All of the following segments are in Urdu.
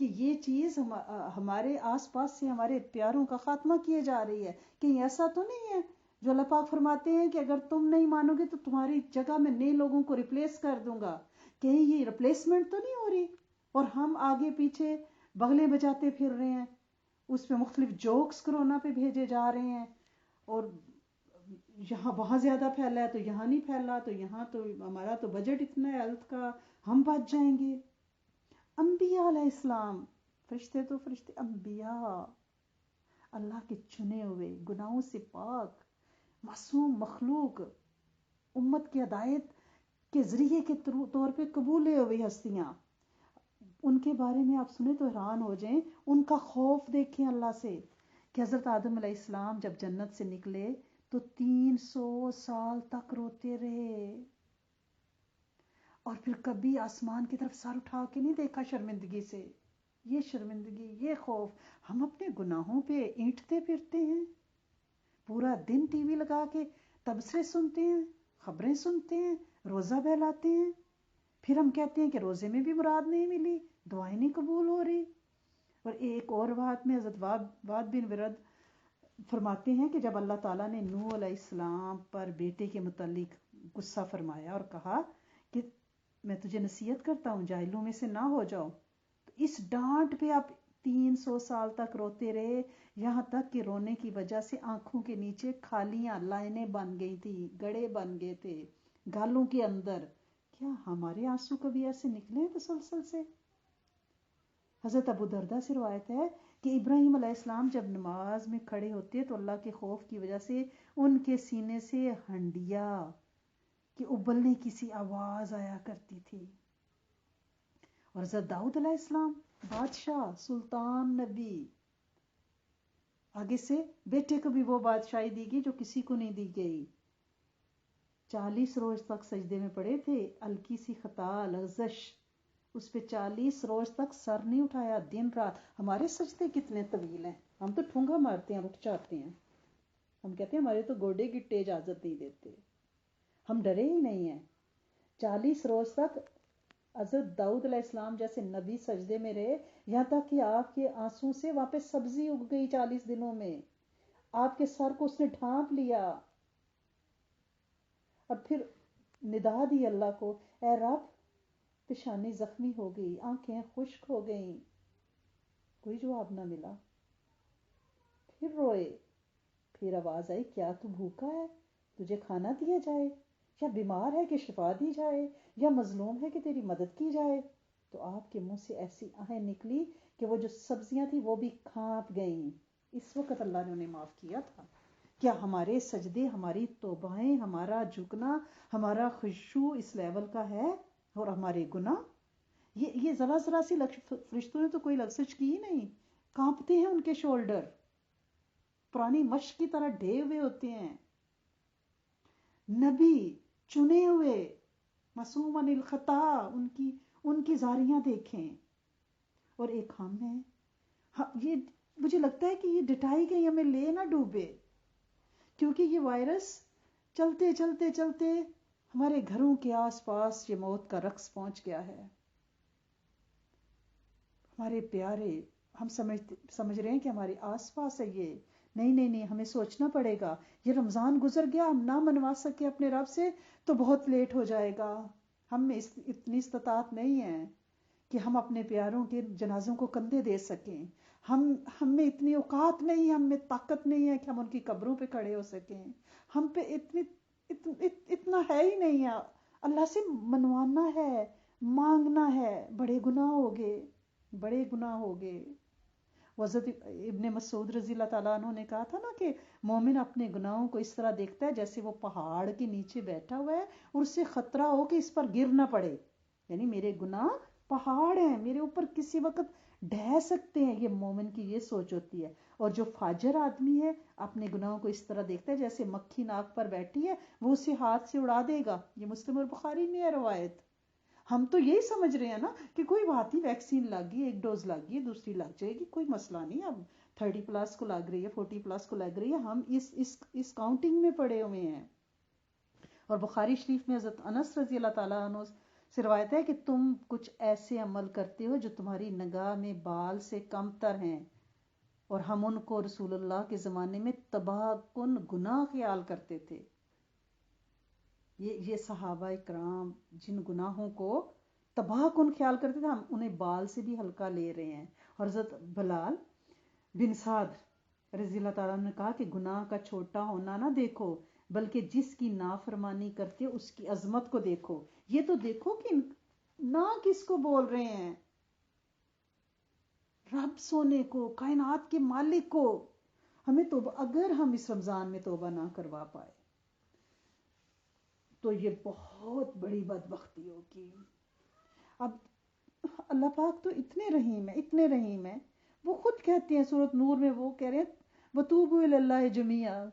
کہ یہ چیز ہمارے آس پاس سے ہمارے پیاروں کا خاتمہ کیے جا رہی ہے. کہیں ایسا تو نہیں ہے جو اللہ پاک فرماتے ہیں کہ اگر تم نہیں مانو گے تو تمہاری جگہ میں نئے لوگوں کو ریپلیس کر دوں گا. کہیں یہ ریپلیسمنٹ تو نہیں ہو رہی اور ہم آگے پیچھے بغلیں بجاتے پھر رہے ہیں. اس پہ مختلف جوکس کرونا پہ بھیجے جا رہے ہیں اور یہاں وہاں زیادہ پھیلا ہے تو یہاں نہیں پھیلا, تو یہاں تو ہمارا تو بجٹ اتنا ہے ہیلتھ کا, ہم بچ جائیں گے. انبیاء علیہ السلام, فرشتے تو فرشتے, انبیاء اللہ کے چنے ہوئے, گناہوں سے پاک, معصوم مخلوق, امت کی ہدایت کے ذریعے کے طور پہ قبولے ہوئے ہستیاں, ان کے بارے میں آپ سنیں تو حیران ہو جائیں. ان کا خوف دیکھیں اللہ سے کہ حضرت آدم علیہ السلام جب جنت سے نکلے تو 300 سال تک روتے رہے اور پھر کبھی آسمان کی طرف سر اٹھا کے نہیں دیکھا شرمندگی سے. یہ شرمندگی, یہ خوف. ہم اپنے گناہوں پہ اینٹتے پھرتے ہیں, پورا دن ٹی وی لگا کے تبصرے سنتے ہیں, خبریں سنتے ہیں, روزہ بہلاتے ہیں, پھر ہم کہتے ہیں کہ روزے میں بھی مراد نہیں ملی, دعائیں نہیں قبول ہو رہی. اور ایک اور بات میں حضرت واد بن ورد فرماتے ہیں کہ جب اللہ تعالیٰ نے نوح علیہ السلام پر بیٹے کے متعلق غصہ فرمایا اور کہا کہ میں تجھے نصیحت کرتا ہوں جاہلوں میں سے نہ ہو جاؤ, تو اس ڈانٹ پہ آپ 300 سال تک روتے رہے, یہاں تک کہ رونے کی وجہ سے آنکھوں کے نیچے کھالیاں لائنیں بن گئی تھی, گڑے بن گئے تھے گالوں کے اندر. کیا ہمارے آنسو کبھی ایسے نکلے ہیں تسلسل سے؟ حضرت ابو دردہ سے روایت ہے کہ ابراہیم علیہ السلام جب نماز میں کھڑے ہوتے تو اللہ کے خوف کی وجہ سے ان کے سینے سے ہنڈیا کہ ابلنے کی سی آواز آیا کرتی تھی. اور حضرت داؤد علیہ السلام, بادشاہ, سلطان, نبی, آگے سے بیٹے کو بھی وہ بادشاہی دی گئی جو کسی کو نہیں دی گئی. 40 روز تک سجدے میں پڑے تھے, ہلکی سی خطا, لغزش, اس پہ 40 روز تک سر نہیں اٹھایا, دن رات. ہمارے سجدے کتنے طویل ہیں, ہم تو ٹھونگا مارتے ہیں, اٹھ جاتے ہیں. ہم کہتے ہیں ہمارے تو گوڈے گٹے اجازت نہیں دیتے, ہم ڈرے ہی نہیں ہیں. 40 روز تک حضرت داؤد علیہ السلام جیسے نبی سجدے میں رہے, یہاں تک کہ آپ کے آنسوں سے وہاں پہ سبزی اگ گئی 40 دنوں میں. آپ کے سر کو اس نے ڈھانپ لیا اور پھر ندا دی اللہ کو, اے رب پیشانی زخمی ہو گئی, آنکھیں خشک ہو گئیں, کوئی جواب نہ ملا. پھر روئے, پھر آواز آئی کیا تو بھوکا ہے, تجھے کھانا دیا جائے, یا بیمار ہے کہ شفا دی جائے, یا مظلوم ہے کہ تیری مدد کی جائے. تو آپ کے منہ سے ایسی آہیں نکلی کہ وہ جو سبزیاں تھیں وہ بھی کھانپ گئیں. اس وقت اللہ نے انہیں معاف کیا تھا. کیا ہمارے سجدے, ہماری توبائیں, ہمارا جھکنا, ہمارا خشوع اس لیول کا ہے؟ اور ہمارے گناہ, یہ ذرا ذرا سی فرشتوں نے تو کوئی لغزش کی ہی نہیں, کانپتے ہیں ان کے شولڈر, پرانی مشق کی طرح ڈھے ہوئے ہوتے ہیں. نبی چنے ہوئے, معصوم عن الخطا, ان کی زاریاں دیکھیں. اور ایک ہم ہیں, یہ مجھے لگتا ہے کہ یہ ڈٹائی کہیں ہمیں لے نہ ڈوبے, کیونکہ یہ وائرس چلتے چلتے چلتے ہمارے گھروں کے آس پاس یہ موت کا رقص پہنچ گیا ہے. ہمارے پیارے, ہم سمجھ رہے ہیں کہ ہمارے آس پاس ہے یہ. نہیں, ہمیں سوچنا پڑے گا. یہ رمضان گزر گیا, ہم نہ منوا سکے اپنے رب سے تو بہت لیٹ ہو جائے گا. ہم میں اتنی استطاعت نہیں ہے کہ ہم اپنے پیاروں کے جنازوں کو کندھے دے سکیں. ہم میں اتنی اوقات نہیں, ہم میں طاقت نہیں ہے کہ ہم ان کی قبروں پہ کھڑے ہو سکیں. ہم پہ اتنا ہے ہی نہیں ہے. اللہ سے منوانا ہے, مانگنا ہے. بڑے گناہ ہو گئے. حضرت ابن مسعود رضی اللہ تعالیٰ عنہ نے کہا تھا نا کہ مومن اپنے گناہوں کو اس طرح دیکھتا ہے جیسے وہ پہاڑ کے نیچے بیٹھا ہوا ہے اور اسے خطرہ ہو کہ اس پر گر نہ پڑے. یعنی میرے گناہ پہاڑ ہیں, میرے اوپر کسی وقت ڈھہ سکتے ہیں. یہ مومن کی یہ سوچ ہوتی ہے. اور جو فاجر آدمی ہے اپنے گناہوں کو اس طرح دیکھتا ہے جیسے مکھی ناک پر بیٹھی ہے, وہ اسے ہاتھ سے اڑا دے گا. یہ مسلم اور بخاری میں ہے روایت. ہم تو یہی سمجھ رہے ہیں نا کہ کوئی بات نہیں, ویکسین لگ گئی, ایک ڈوز لگ گئی, دوسری لگ جائے گی, کوئی مسئلہ نہیں. اب 30+ کو لگ رہی ہے, 40+ کو لگ رہی ہے, ہم اس کاؤنٹنگ میں پڑے ہوئے ہیں. اور بخاری شریف میں حضرت انس رضی اللہ تعالیٰ عنہ سے روایت ہے کہ تم کچھ ایسے عمل کرتے ہو جو تمہاری نگاہ میں بال سے کم تر ہیں، اور ہم ان کو رسول اللہ کے زمانے میں تباہ کن گناہ خیال کرتے تھے۔ یہ صحابہ کرام جن گناہوں کو تباہ کن خیال کرتے تھے، ہم انہیں بال سے بھی ہلکا لے رہے ہیں۔ اور حضرت بلال بن سعد رضی اللہ تعالیٰ نے کہا کہ گناہ کا چھوٹا ہونا نہ دیکھو، بلکہ جس کی نافرمانی کرتے اس کی عظمت کو دیکھو۔ یہ تو دیکھو کہ نہ کس کو بول رہے ہیں، رب سونے کو، کائنات کے مالک کو۔ ہمیں توبہ، اگر ہم اس رمضان میں توبہ نہ کروا پائے تو یہ بہت بڑی بدبختی ہوگی۔ اب اللہ پاک تو اتنے رحیم ہے، اتنے رحیم ہے، وہ خود کہتے ہیں سورۃ نور میں، وہ کہہ رہے ہیں وَتُوبُوا إِلَى اللَّهِ جَمِيعًا،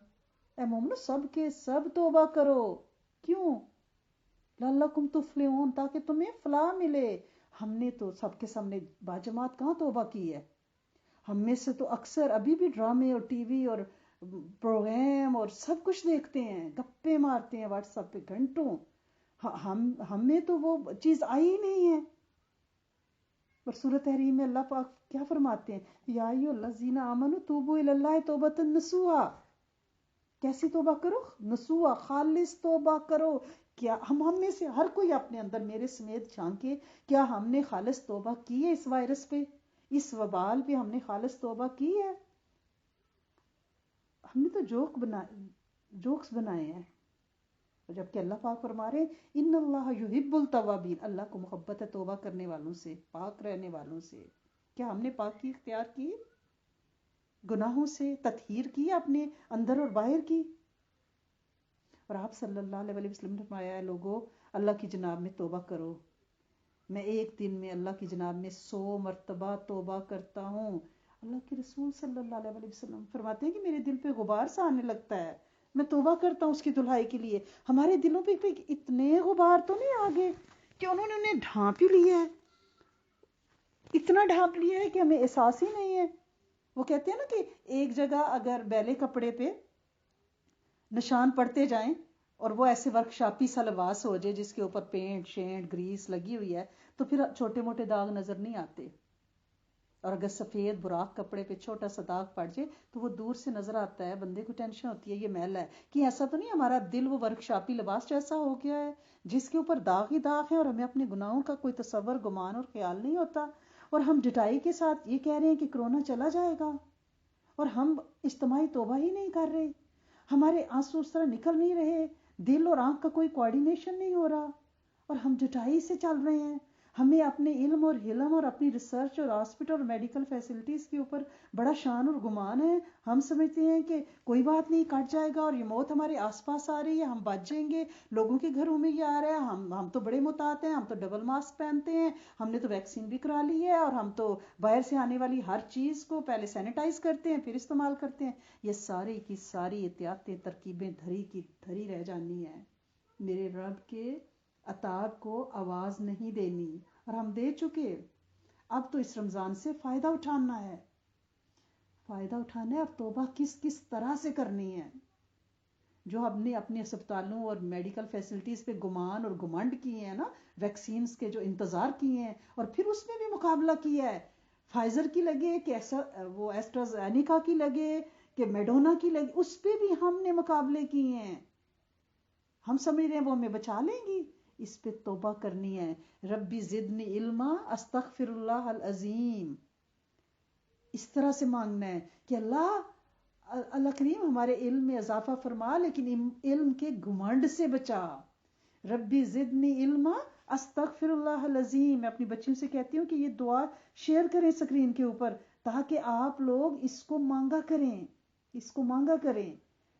اے مومنو سب کے سب توبہ کرو۔ کیوں؟ لَعَلَّكُمْ تُفْلِحُونَ، تاکہ تمہیں فلاح ملے۔ ہم نے تو سب کے سامنے باجماعت کہاں توبہ کی ہے؟ ہم میں سے تو اکثر ابھی بھی ڈرامے اور ٹی وی اور پروگرام اور سب کچھ دیکھتے ہیں، گپے مارتے ہیں واٹس ایپ پہ گھنٹوں۔ ہمیں تو وہ چیز آئی ہی نہیں ہے۔ اور سورۃ تحریم میں اللہ پاک کیا فرماتے ہیں؟ یا ایھا الذین آمنوا توبوا الی اللہ توبۃ نصوحا۔ کیسی توبہ کرو؟ نصوحا، خالص توبہ کرو۔ کیا ہم میں سے ہر کوئی اپنے اندر میرے سمیت جھانکے، کیا ہم نے خالص توبہ کی ہے اس وائرس پہ، اس وبال پہ؟ ہم نے خالص توبہ کی ہے؟ ہم نے تو جوکس بنائے ہیں۔ جبکہ اللہ پاک فرما رہے ان اللہ یحب التوابین، اللہ کو محبت ہے توبہ کرنے والوں سے، پاک رہنے والوں سے۔ کیا ہم نے پاکی اختیار کی؟ گناہوں سے تطہیر کی اپنے اندر اور باہر کی؟ اور آپ صلی اللہ علیہ وسلم نے فرمایا ہے لوگوں اللہ کی جناب میں توبہ کرو۔ میں ایک دن میں اللہ کی جناب میں 100 مرتبہ توبہ کرتا ہوں۔ اللہ کے رسول صلی اللہ علیہ وسلم فرماتے ہیں کہ میرے دل پہ غبار سا آنے لگتا ہے، میں توبہ کرتا ہوں اس کی دھلائی کے لیے۔ ہمارے دلوں پہ اتنے غبار تو نہیں آگے کہ انہوں نے انہیں ڈھانپ ہی لیا ہے، اتنا ڈھانپ لیا ہے کہ ہمیں احساس ہی نہیں ہے۔ وہ کہتے ہیں نا کہ ایک جگہ اگر بیلے کپڑے پہ نشان پڑتے جائیں اور وہ ایسے ورکشاپی سا لباس ہو جائے جس کے اوپر پینٹ شینٹ گریس لگی ہوئی ہے تو پھر چھوٹے موٹے داغ نظر نہیں آتے، اور اگر سفید براق کپڑے پہ چھوٹا سا داغ پڑ جائے تو وہ دور سے نظر آتا ہے، بندے کو ٹینشن ہوتی ہے یہ میلا ہے، کہ ایسا تو نہیں ہمارا دل وہ ورکشاپی لباس جیسا ہو گیا ہے جس کے اوپر داغ ہی داغ ہے اور ہمیں اپنے گناہوں کا کوئی تصور گمان اور خیال نہیں ہوتا، اور ہم ڈٹائی کے ساتھ یہ کہہ رہے ہیں کہ کرونا چلا جائے گا اور ہم اجتماعی توبہ ہی نہیں کر رہے، ہمارے آنسو اس طرح نکل نہیں رہے، دل اور آنکھ کا کوئی کوارڈینیشن نہیں ہو رہا، اور ہم جٹائی سے چل رہے ہیں۔ ہمیں اپنے علم اور حلم اور اپنی ریسرچ اور ہاسپٹل اور میڈیکل فیسلٹیز کے اوپر بڑا شان اور گمان ہے۔ ہم سمجھتے ہیں کہ کوئی بات نہیں، کٹ جائے گا، اور یہ موت ہمارے آس پاس آ رہی ہے، ہم بچ جائیں گے، لوگوں کے گھروں میں یہ آ رہا ہے، ہم تو بڑے محتاط ہیں، ہم تو ڈبل ماسک پہنتے ہیں، ہم نے تو ویکسین بھی کرا لی ہے، اور ہم تو باہر سے آنے والی ہر چیز کو پہلے سینیٹائز کرتے ہیں پھر استعمال کرتے ہیں۔ یہ ساری کی ساری احتیاطیں ترکیبیں دھری کی دھری رہ جانی ہیں۔ میرے رب کے عتاب کو آواز نہیں دینی، اور ہم دے چکے۔ اب تو اس رمضان سے فائدہ اٹھانا ہے، فائدہ اٹھانا ہے، اور توبہ کس طرح سے کرنی ہے۔ جو ہم نے اپنے اسپتالوں اور میڈیکل فیسلٹیز پہ گمان اور گمنڈ کیے ہیں نا، ویکسینز کے جو انتظار کیے ہیں اور پھر اس میں بھی مقابلہ کیا ہے، فائزر کی لگے کہ وہ ایسٹرازینیکا کی لگے کہ میڈونا کی لگے، اس پہ بھی ہم نے مقابلے کیے ہیں۔ ہم سمجھ رہے ہیں وہ ہمیں بچا لیں گی، اس پہ توبہ کرنی ہے۔ ربی زدنی علما استغفر اللہ العظیم، اس طرح سے مانگنا ہے کہ اللہ کریم ہمارے علم میں اضافہ فرما، لیکن علم کے گھمنڈ سے بچا۔ ربی زدنی علما استغفر اللہ العظیم۔ میں اپنی بچیوں سے کہتی ہوں کہ یہ دعا شیئر کریں سکرین کے اوپر تاکہ آپ لوگ اس کو مانگا کریں، اس کو مانگا کریں۔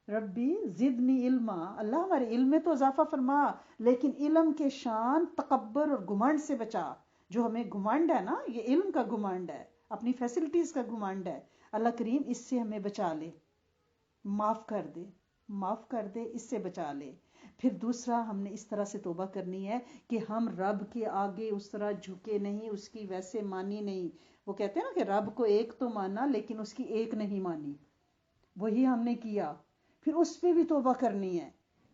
ربی زدنی علما، اللہ ہمارے علم میں تو اضافہ فرما، لیکن علم کے شان تکبر اور گھمنڈ سے بچا۔ جو ہمیں گھمنڈ ہے نا، یہ علم کا گھمنڈ ہے، اپنی فیسلٹیز کا گھمنڈ ہے، اللہ کریم اس سے ہمیں بچا لے، معاف کر دے، معاف کر دے، اس سے بچا لے۔ پھر دوسرا ہم نے اس طرح سے توبہ کرنی ہے کہ ہم رب کے آگے اس طرح جھکے نہیں، اس کی ویسے مانی نہیں۔ وہ کہتے ہیں نا کہ رب کو ایک تو مانا لیکن اس کی ایک نہیں مانی، وہی ہم نے کیا۔ پھر اس پہ بھی توبہ کرنی ہے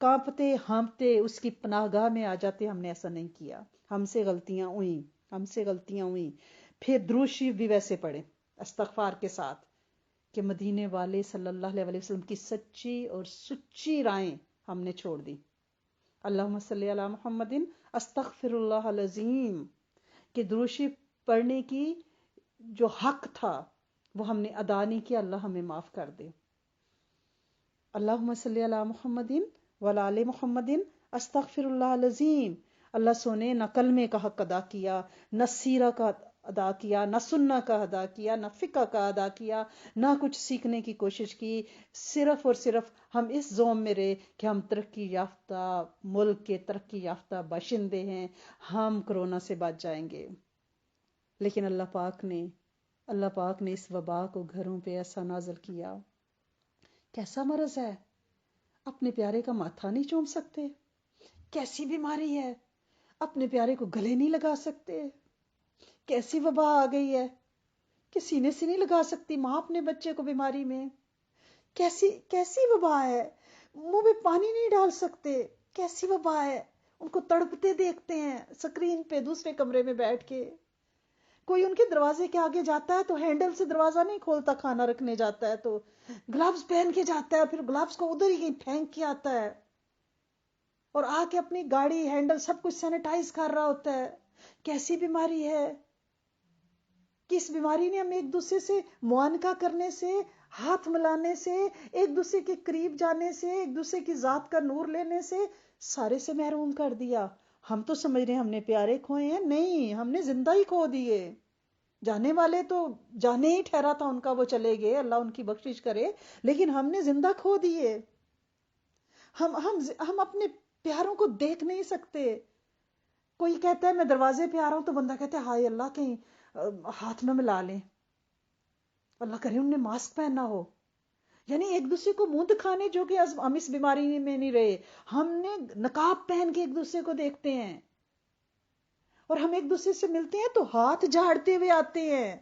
کانپتے ہانپتے اس کی پناہگاہ میں آ جاتے. ہم نے ایسا نہیں کیا، ہم سے غلطیاں ہوئیں. پھر درود شریف بھی ویسے پڑھیں استغفار کے ساتھ کہ مدینے والے صلی اللہ علیہ وسلم کی سچی اور سچی رائیں ہم نے چھوڑ دی. اللہم صلی علی محمد استغفر اللہ العظیم کہ درود شریف پڑھنے کی جو حق تھا وہ ہم نے ادا نہیں کیا، اللہ ہمیں معاف کر دے. اللہم صلی علی محمد وعلی آل محمد استغفر اللہ العظیم. اللہ سونے نہ کلمے کا حق ادا کیا، نہ سیرہ کا ادا کیا، نہ سننا کا ادا کیا، نہ فقہ کا ادا کیا، نہ کچھ سیکھنے کی کوشش کی. صرف اور صرف ہم اس زوم میں رہے کہ ہم ترقی یافتہ ملک کے ترقی یافتہ باشندے ہیں، ہم کرونا سے بچ جائیں گے. لیکن اللہ پاک نے اس وبا کو گھروں پہ ایسا نازل کیا. کیسا مرض ہے، اپنے پیارے کا ماتھا نہیں چوم سکتے. کیسی بیماری ہے، اپنے پیارے کو گلے نہیں لگا سکتے. کیسی وبا آ گئی ہے کہ سینے سے نہیں لگا سکتی ماں اپنے بچے کو بیماری میں. کیسی وبا ہے، منہ میں پانی نہیں ڈال سکتے. کیسی وبا ہے، ان کو تڑپتے دیکھتے ہیں سکرین پہ دوسرے کمرے میں بیٹھ کے. کوئی ان کے دروازے کے آگے جاتا ہے تو ہینڈل سے دروازہ نہیں کھولتا، کھانا رکھنے جاتا ہے تو گلوز پہن کے جاتا ہے، پھر گلوز کو ادھر ہی پھینک کے آتا ہے اور آ کے اپنی گاڑی ہینڈل سب کچھ سینیٹائز کر رہا ہوتا ہے. کیسی بیماری ہے کہ اس بیماری نے ہم ایک دوسرے سے معانقہ کرنے سے، ہاتھ ملانے سے، ایک دوسرے کے قریب جانے سے، ایک دوسرے کی ذات کا نور لینے سے سارے سے محروم کر دیا. ہم تو سمجھ رہے ہیں ہم نے پیارے کھوئے ہیں، نہیں، ہم نے زندہ ہی کھو دیے. جانے والے تو جانے ہی ٹھہرا تھا ان کا، وہ چلے گئے، اللہ ان کی بخشش کرے، لیکن ہم نے زندہ کھو دیے. ہم اپنے پیاروں کو دیکھ نہیں سکتے. کوئی کہتا ہے میں دروازے پہ آ رہا ہوں تو بندہ کہتا ہے ہائے اللہ کہیں ہاتھ نہ ملا لیں، اللہ کرے ان نے ماسک پہننا ہو. یعنی ایک دوسرے کو منہ دکھانے، جو کہ ہم اس بیماری میں نہیں رہے، ہم نے نقاب پہن کے ایک دوسرے کو دیکھتے ہیں اور ہم ایک دوسرے سے ملتے ہیں تو ہاتھ جھاڑتے ہوئے آتے ہیں.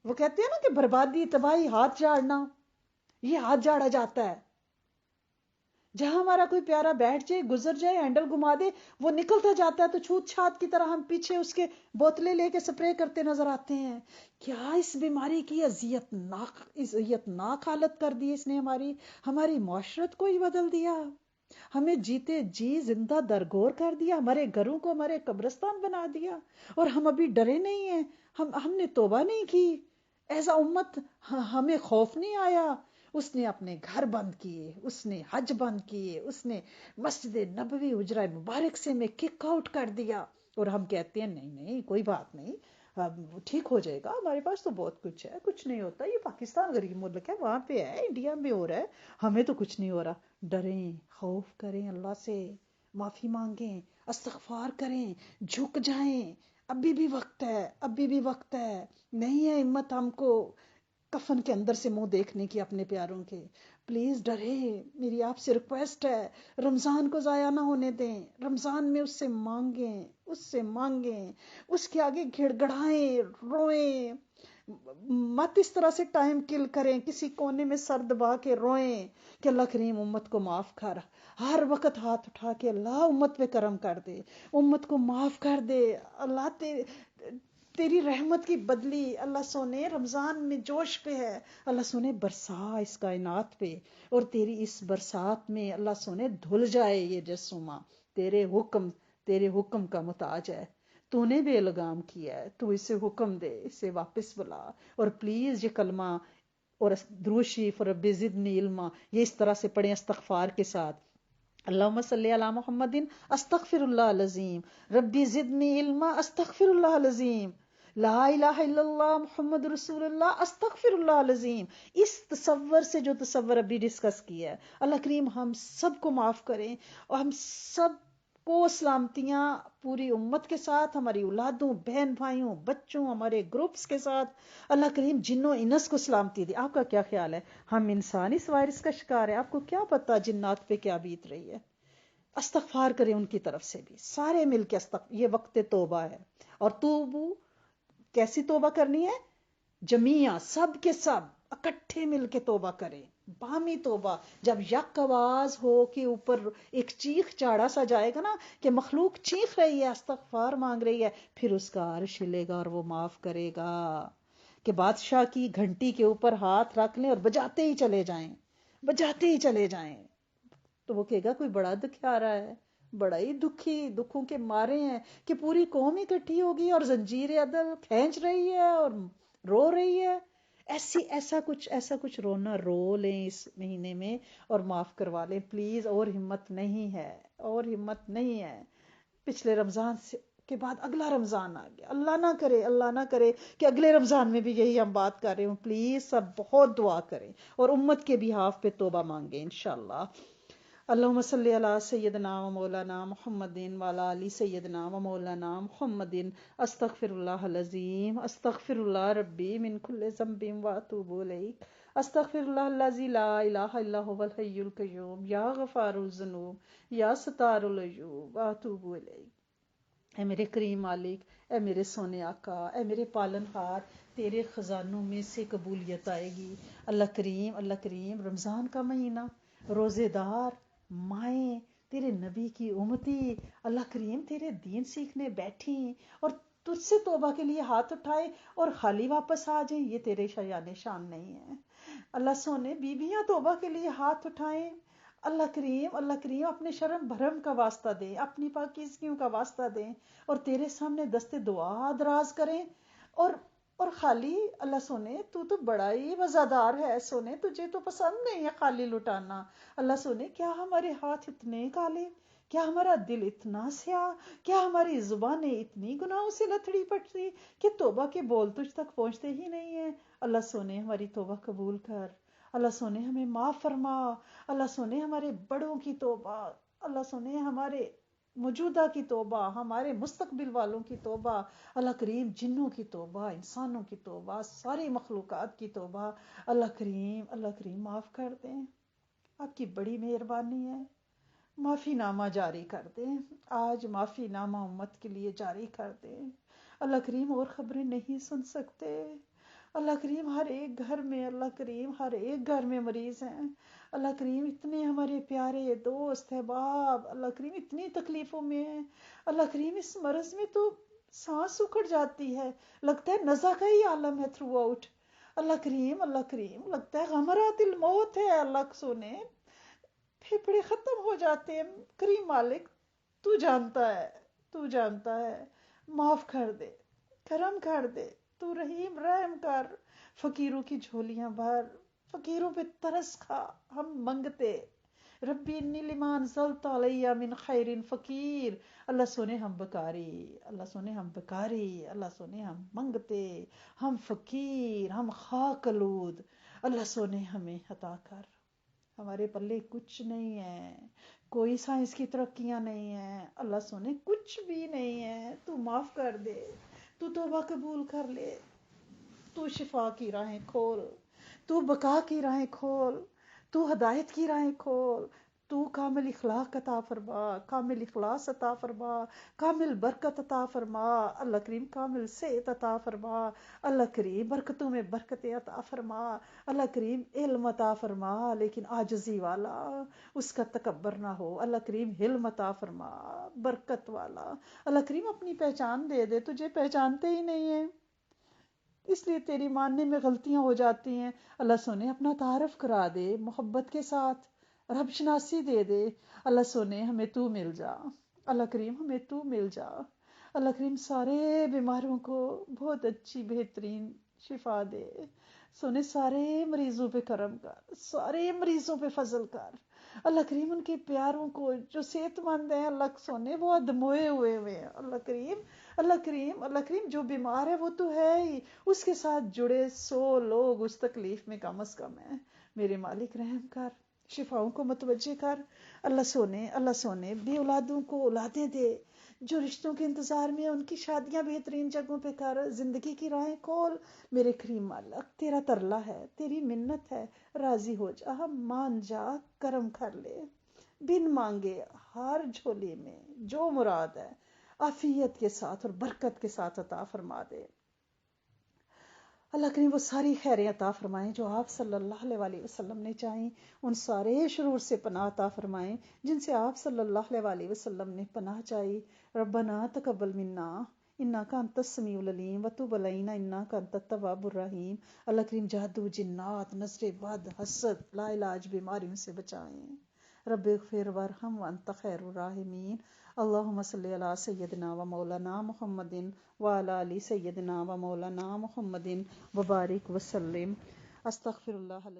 وہ کہتے ہیں نا کہ بربادی تباہی ہاتھ جھاڑنا، یہ ہاتھ جھاڑا جاتا ہے. جہاں ہمارا کوئی پیارا بیٹھ جائے، گزر جائے، ہینڈل گھما دے، وہ نکلتا جاتا ہے تو چھوت چھات کی طرح ہم پیچھے اس کے بوتلیں لے کے سپرے کرتے نظر آتے ہیں. کیا اس بیماری کی اذیت ناک حالت کر دی اس نے، ہماری معاشرت کو ہی بدل دیا، ہمیں جیتے جی زندہ درگور کر دیا، ہمارے گھروں کو ہمارے قبرستان بنا دیا. اور ہم ابھی ڈرے نہیں ہیں، ہم نے توبہ نہیں کی ایز اے امت، ہمیں خوف نہیں آیا. اس نے اپنے گھر بند کیے، اس نے حج بند کیے، اس نے مسجد نبوی حجرہ مبارک سے میں کک آؤٹ کر دیا. اور ہم کہتے ہیں نہیں کوئی بات نہیں، ٹھیک ہو جائے گا، ہمارے پاس تو بہت کچھ ہے، کچھ نہیں ہوتا، یہ پاکستان غریب ملک ہے، وہاں پہ ہے، انڈیا میں ہو رہا ہے، ہمیں تو کچھ نہیں ہو رہا. ڈریں، خوف کریں، اللہ سے معافی مانگیں، استغفار کریں، جھک جائیں. ابھی بھی وقت ہے. نہیں ہے ہمت ہم کو کفن کے اندر سے منہ دیکھنے کی اپنے پیاروں کے. پلیز ڈرے، میری آپ سے ریکویسٹ ہے، رمضان کو ضائع نہ ہونے دیں. رمضان میں اس سے مانگیں، اس کے آگے گڑ گڑائیں، روئیں. مت اس طرح سے ٹائم کل کریں، کسی کونے میں سر دبا کے روئیں کہ اللہ کریم امت کو معاف کر. ہر وقت ہاتھ اٹھا کے اللہ امت پہ کرم کر دے، امت کو معاف کر دے. اللہ تیری رحمت کی بدلی اللہ سونے رمضان میں جوش پہ ہے، اللہ سونے برسا اس کائنات پہ، اور تیری اس برسات میں اللہ سونے دھل جائے یہ جسومہ. تیرے حکم کا محتاج ہے، تو نے بے لگام کیا ہے، تو اسے حکم دے، اسے واپس بلا. اور پلیز یہ کلمہ اور درود شریف اور رب زدنی علما یہ اس طرح سے پڑھیں استغفار کے ساتھ. اللہم صلی علی محمد استغفر اللہ العظیم، ربی زدنی علما استغفر اللہ العظیم، لا الہ الا اللہ محمد رسول اللہ استغفر اللہ العظیم. اس تصور سے جو تصور ابھی ڈسکس کیا ہے، اللہ کریم ہم سب کو معاف کریں اور ہم سب کو سلامتیاں پوری امت کے ساتھ، ہماری اولادوں، بہن بھائیوں، بچوں، ہمارے گروپس کے ساتھ. اللہ کریم جنوں انس کو سلامتی دے. آپ کا کیا خیال ہے؟ ہم انسان اس وائرس کا شکار ہے، آپ کو کیا پتا جنات پہ کیا بیت رہی ہے. استغفار کریں ان کی طرف سے بھی، سارے مل کے یہ وقت توبہ ہے. اور توبو کیسی توبہ کرنی ہے؟ جمیعہ، سب کے سب اکٹھے مل کے توبہ کریں. بامی توبہ، جب یک آواز ہو کہ اوپر ایک چیخ چاڑا سا جائے گا نا کہ مخلوق چیخ رہی ہے، استغفار مانگ رہی ہے، پھر اس کا عرش ہلے گا اور وہ معاف کرے گا، کہ بادشاہ کی گھنٹی کے اوپر ہاتھ رکھ لیں اور بجاتے ہی چلے جائیں، بجاتے ہی چلے جائیں، تو وہ کہے گا کوئی بڑا دکھ آ رہا ہے، بڑا ہی دکھوں کے مارے ہیں کہ پوری قوم اکٹھی ہوگی اور زنجیر عدل کھینچ رہی ہے اور رو رہی ہے، ایسا کچھ رونا رو لیں اس مہینے میں اور معاف کروا لیں پلیز، اور ہمت نہیں ہے، اور ہمت نہیں ہے۔ پچھلے رمضان کے بعد اگلا رمضان آ گیا، اللہ نہ کرے کہ اگلے رمضان میں بھی یہی ہم بات کر رہے ہوں، پلیز سب بہت دعا کریں اور امت کے بہاف پہ توبہ مانگیں انشاءاللہ۔ اللہم صلی علی سیدنا و مولانا محمد وعلی آل سیدنا و مولانا محمد، استغفر اللہ العظیم، استغفر اللہ ربی من کل ذنب واتوب الیہ، استغفر اللہ الذی لا الہ الا هو الحی القیوم، یا غفار الذنوب یا ستار العیوب واتوب الیہ۔ اے میرے کریم مالک، اے میرے سونے آقا، اے میرے پالن ہار، تیرے خزانوں میں سے قبولیت آئے گی۔ اللہ کریم رمضان کا مہینہ، روزے دار مائیں، تیرے نبی کی امتی، اللہ کریم تیرے دین سیکھنے بیٹھی اور تجھ سے توبہ کے لیے ہاتھ اٹھائے اور خالی واپس آ جائیں، یہ تیرے شان نہیں ہے۔ اللہ سونے بیویاں توبہ کے لیے ہاتھ اٹھائیں، اللہ کریم اپنے شرم بھرم کا واسطہ دیں، اپنی پاکیزگیوں کا واسطہ دیں اور تیرے سامنے دستے دعا دراز کریں، اور خالی اللہ سونے تو بڑا ہی وزادار ہے، سونے تجھے تو پسند نہیں ہے خالی لٹانا۔ اللہ سونے کیا ہمارے ہاتھ اتنے کالے، کیا ہمارا دل اتنا سیاہ، کیا ہماری زبانیں اتنی گناہوں سے لتھڑی پٹری کہ توبہ کے بول تجھ تک پہنچتے ہی نہیں ہیں۔ اللہ سونے ہماری توبہ قبول کر، اللہ سونے ہمیں معاف فرما، اللہ سونے ہمارے بڑوں کی توبہ، اللہ سونے ہمارے موجودہ کی توبہ، ہمارے مستقبل والوں کی توبہ، اللہ کریم جنوں کی توبہ، انسانوں کی توبہ، ساری مخلوقات کی توبہ، اللہ کریم معاف کر دیں، آپ کی بڑی مہربانی ہے، معافی نامہ جاری کر دیں، آج معافی نامہ امت کے لیے جاری کر دیں۔ اللہ کریم اور خبریں نہیں سن سکتے، اللہ کریم ہر ایک گھر میں مریض ہیں، اللہ کریم اتنے ہمارے پیارے دوست احباب اللہ کریم اتنی تکلیفوں میں ہیں، اللہ کریم اس مرض میں تو سانس اکھڑ جاتی ہے، لگتا ہے نزع کا ہی عالم ہے تھرو آؤٹ، اللہ کریم لگتا ہے غمرات الموت ہے، اللہ سونے پھیپھڑے ختم ہو جاتے ہیں، کریم مالک تو جانتا ہے، معاف کر دے، کرم کر دے، تو رحیم رحم کر، فقیروں کی جھولیاں بھر، فقیروں پہ ترس کھا، ہم منگتے، ربی انی لما انزلت علی من خیر فقیر، اللہ سونے ہم بکاری، اللہ سونے ہم منگتے، ہم فقیر، ہم خاک آلود، اللہ سونے ہمیں عطا کر، ہمارے پلے کچھ نہیں ہے، کوئی سائنس کی ترقیاں نہیں ہیں، اللہ سونے کچھ بھی نہیں ہے، تو معاف کر دے، تو توبہ قبول کر لے، تو شفا کی راہیں کھول، تو بقا کی راہیں کھول، تو ہدایت کی راہیں کھول، تو کامل اخلاق عطا فرما، کامل اخلاص عطا فرما، کامل برکت عطا فرما، اللہ کریم کامل صحت عطا فرما، اللہ کریم برکتوں میں برکت عطا فرما، اللہ کریم علم عطا فرما لیکن عاجزی والا، اس کا تکبر نہ ہو، اللہ کریم علم عطا فرما برکت والا، اللہ کریم اپنی پہچان دے دے، تجھے پہچانتے ہی نہیں ہیں اس لیے تیری ماننے میں غلطیاں ہو جاتی ہیں، اللہ سونے اپنا تعارف کرا دے محبت کے ساتھ، رب شناسی دے دے، اللہ سونے ہمیں تو مل جا، اللہ کریم ہمیں تو مل جا، اللہ کریم سارے بیماروں کو بہت اچھی بہترین شفا دے، سونے سارے مریضوں پہ کرم کر، سارے مریضوں پہ فضل کر، اللہ کریم ان کے پیاروں کو جو صحت مند ہیں، اللہ سونے وہ ادموئے ہوئے ہیں، اللہ کریم جو بیمار ہے وہ تو ہے ہی، اس کے ساتھ جڑے 100 لوگ اس تکلیف میں کم از کم ہیں، میرے مالک رحم کر، شفاؤں کو متوجہ کر، اللہ سونے بے اولادوں کو اولادیں دے، جو رشتوں کے انتظار میں ان کی شادیاں بہترین جگہوں پہ کر، زندگی کی راہیں کھول، میرے کریم مالک تیرا ترلا ہے، تیری منت ہے، راضی ہو جا، ہم مان جا، کرم کر لے، بن مانگے ہر جھولی میں جو مراد ہے عافیت کے ساتھ اور برکت کے ساتھ عطا فرما دے، اللہ کریم وہ ساری خیریں عطا فرمائیں جو آپ صلی اللہ علیہ وسلم نے چاہیں، ان سارے شرور سے پناہ عطا فرمائیں جن سے آپ صلی اللہ علیہ وسلم نے پناہ چاہی۔ ربنا تقبل منا انک انت السمیع العلیم وتب علینا انک انت التواب الرحیم۔ اللہ کریم جادو، جنات، نظر بد، حسد، لا علاج بیماریوں سے بچائیں۔ رب اغفر وارحم وانت خیر الراحمین۔ اللہم صلی علی سیدنا و مولانا محمد وعلی آل سیدنا و مولانا محمد وبارک وسلم۔ استغفر اللہ